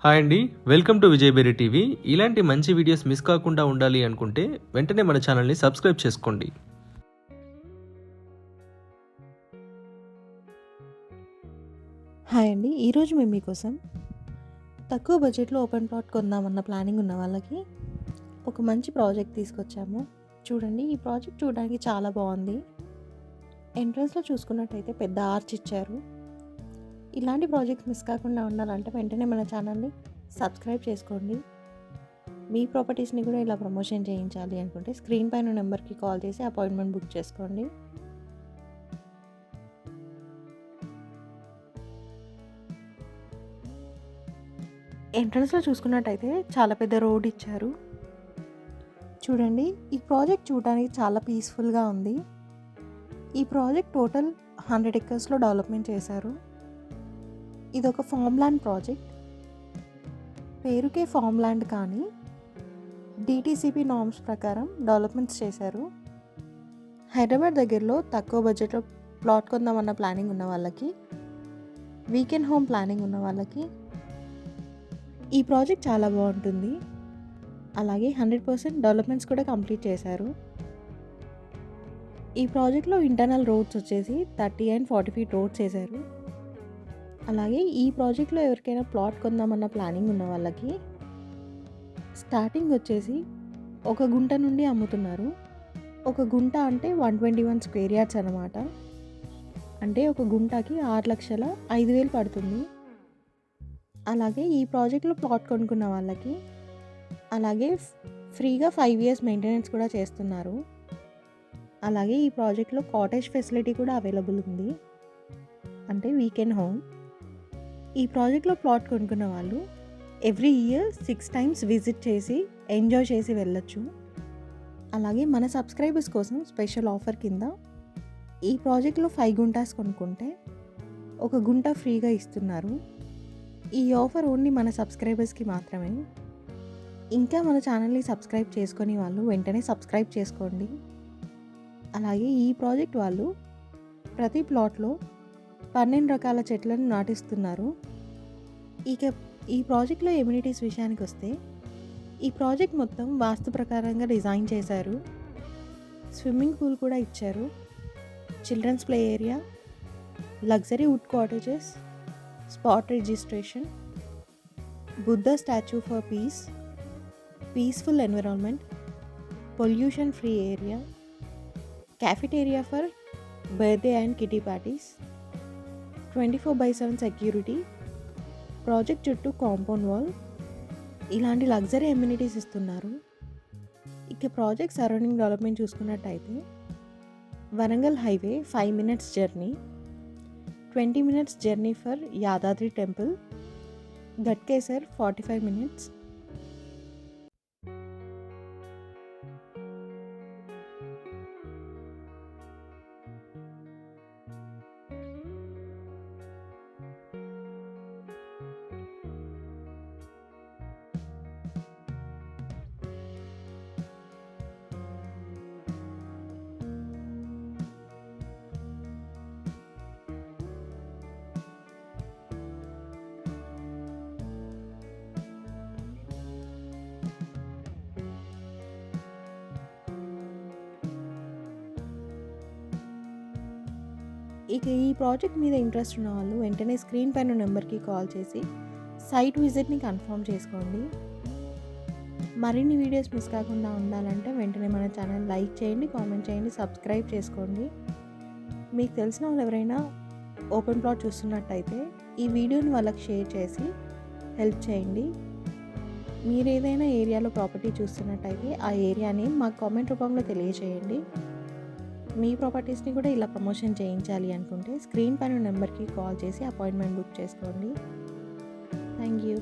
Hi అండి. Welcome to Vijayabheri TV. ఇలాంటి మంచి వీడియోస్ మిస్ కాకుండా ఉండాలి అనుకుంటే వెంటనే మన ఛానల్ని సబ్స్క్రైబ్ చేసుకోండి. హాయ్ అండి. ఈరోజు మేము మీకోసం తక్కువ బడ్జెట్లో ఓపెన్ ప్లాట్ కొందామన్న ప్లానింగ్ ఉన్న వాళ్ళకి ఒక మంచి ప్రాజెక్ట్ తీసుకొచ్చాము. చూడండి, ఈ ప్రాజెక్ట్ చూడడానికి చాలా బాగుంది. ఎంట్రన్స్లో చూసుకున్నట్టయితే పెద్ద ఆర్చ్ ఇచ్చారు. ఇలాంటి ప్రాజెక్ట్స్ మిస్ కాకుండా ఉండాలంటే వెంటనే మన ఛానల్ని సబ్స్క్రైబ్ చేసుకోండి. మీ ప్రాపర్టీస్ని కూడా ఇలా ప్రమోషన్ చేయించాలి అనుకుంటే స్క్రీన్ పైన నెంబర్కి కాల్ చేసి అపాయింట్మెంట్ బుక్ చేసుకోండి. ఎంట్రన్స్లో చూసుకున్నట్టయితే చాలా పెద్ద రోడ్ ఇచ్చారు. చూడండి, ఈ ప్రాజెక్ట్ చూడడానికి చాలా పీస్ఫుల్గా ఉంది. ఈ ప్రాజెక్ట్ టోటల్ 100 ఎకర్స్లో డెవలప్మెంట్ చేశారు. ఇది ఒక ఫామ్ ల్యాండ్ ప్రాజెక్ట్. పేరుకే ఫామ్ ల్యాండ్ కానీ డిటిసిపి నార్మ్స్ ప్రకారం డెవలప్మెంట్స్ చేశారు. హైదరాబాద్ దగ్గరలో తక్కువ బడ్జెట్లో ప్లాట్ కొందామన్న ప్లానింగ్ ఉన్న వాళ్ళకి, వీకెండ్ హోమ్ ప్లానింగ్ ఉన్న వాళ్ళకి ఈ ప్రాజెక్ట్ చాలా బాగుంటుంది. అలాగే 100% డెవలప్మెంట్స్ కూడా కంప్లీట్ చేశారు. ఈ ప్రాజెక్ట్లో ఇంటర్నల్ రోడ్స్ వచ్చేసి 30 and 40 feet రోడ్స్ వేశారు. అలాగే ఈ ప్రాజెక్ట్లో ఎవరికైనా ప్లాట్ కొందామన్న ప్లానింగ్ ఉన్న వాళ్ళకి స్టార్టింగ్ వచ్చేసి 1 గుంట నుండి అమ్ముతున్నారు. 1 గుంట అంటే 121 స్క్వేర్ యార్డ్స్ అన్నమాట. అంటే 1 గుంటకి 6,05,000 పడుతుంది. అలాగే ఈ ప్రాజెక్ట్లో ప్లాట్ కొనుక్కున్న వాళ్ళకి అలాగే ఫ్రీగా 5 years మెయింటెనెన్స్ కూడా చేస్తున్నారు. అలాగే ఈ ప్రాజెక్ట్లో కాటేజ్ ఫెసిలిటీ కూడా అవైలబుల్ ఉంది, అంటే వీకెండ్ హోమ్. ఈ ప్రాజెక్ట్లో ప్లాట్ కొనుక్కున్న వాళ్ళు ఎవ్రీ ఇయర్ 6 times విజిట్ చేసి ఎంజాయ్ చేసి వెళ్ళొచ్చు. అలాగే మన సబ్స్క్రైబర్స్ కోసం స్పెషల్ ఆఫర్ కింద ఈ ప్రాజెక్ట్లో 5 గుంటాస్ కొనుక్కుంటే 1 గుంట ఫ్రీగా ఇస్తున్నారు. ఈ ఆఫర్ ఓన్లీ మన సబ్స్క్రైబర్స్కి మాత్రమే. ఇంకా మన ఛానల్ని సబ్స్క్రైబ్ చేసుకొని వాళ్ళు వెంటనే సబ్స్క్రైబ్ చేసుకోండి. అలాగే ఈ ప్రాజెక్ట్ వాళ్ళు ప్రతి ప్లాట్లో 12 రకాల చెట్లను నాటిస్తున్నారు. ఇక ఈ ప్రాజెక్ట్లో ఎమ్యూనిటీస్ విషయానికి వస్తే ఈ ప్రాజెక్ట్ మొత్తం వాస్తు ప్రకారంగా డిజైన్ చేశారు. స్విమ్మింగ్ పూల్ కూడా ఇచ్చారు. Children's play area, luxury wood cottages, spot registration, Buddha statue for peace, peaceful environment, pollution free area, cafeteria for birthday and kitty parties, 24/7 security, project చుట్టూ కాంపౌండ్ వాల్, ఇలాంటి లగ్జరీ ఎమ్యూనిటీస్ ఇస్తున్నారు. ఇక project surrounding development చూసుకున్నట్టయితే Warangal highway 5 minutes journey, 20 minutes journey for Yadadri temple, Ghatkesar 45 minutes. ఇక ఈ project మీద interest ఉన్న వాళ్ళు వెంటనే స్క్రీన్ పైన నెంబర్కి కాల్ చేసి సైట్ విజిట్ని కన్ఫర్మ్ చేసుకోండి. మరిన్ని వీడియోస్ మిస్ కాకుండా ఉండాలంటే వెంటనే మన ఛానల్ లైక్ చేయండి, కామెంట్ చేయండి, సబ్స్క్రైబ్ చేసుకోండి. మీకు తెలిసిన వాళ్ళు ఎవరైనా ఓపెన్ ప్లాట్ చూస్తున్నట్టయితే ఈ వీడియోని వాళ్ళకి షేర్ చేసి హెల్ప్ చేయండి. మీరు ఏదైనా ఏరియాలో ప్రాపర్టీ చూస్తున్నట్టయితే ఆ ఏరియాని మాకు కామెంట్ రూపంలో తెలియజేయండి. మీ ప్రాపర్టీస్ని కూడా ఇలా ప్రమోషన్ చేయించాలి అనుకుంటే స్క్రీన్ పైన నెంబర్కి కాల్ చేసి అపాయింట్మెంట్ బుక్ చేసుకోండి. Thank you.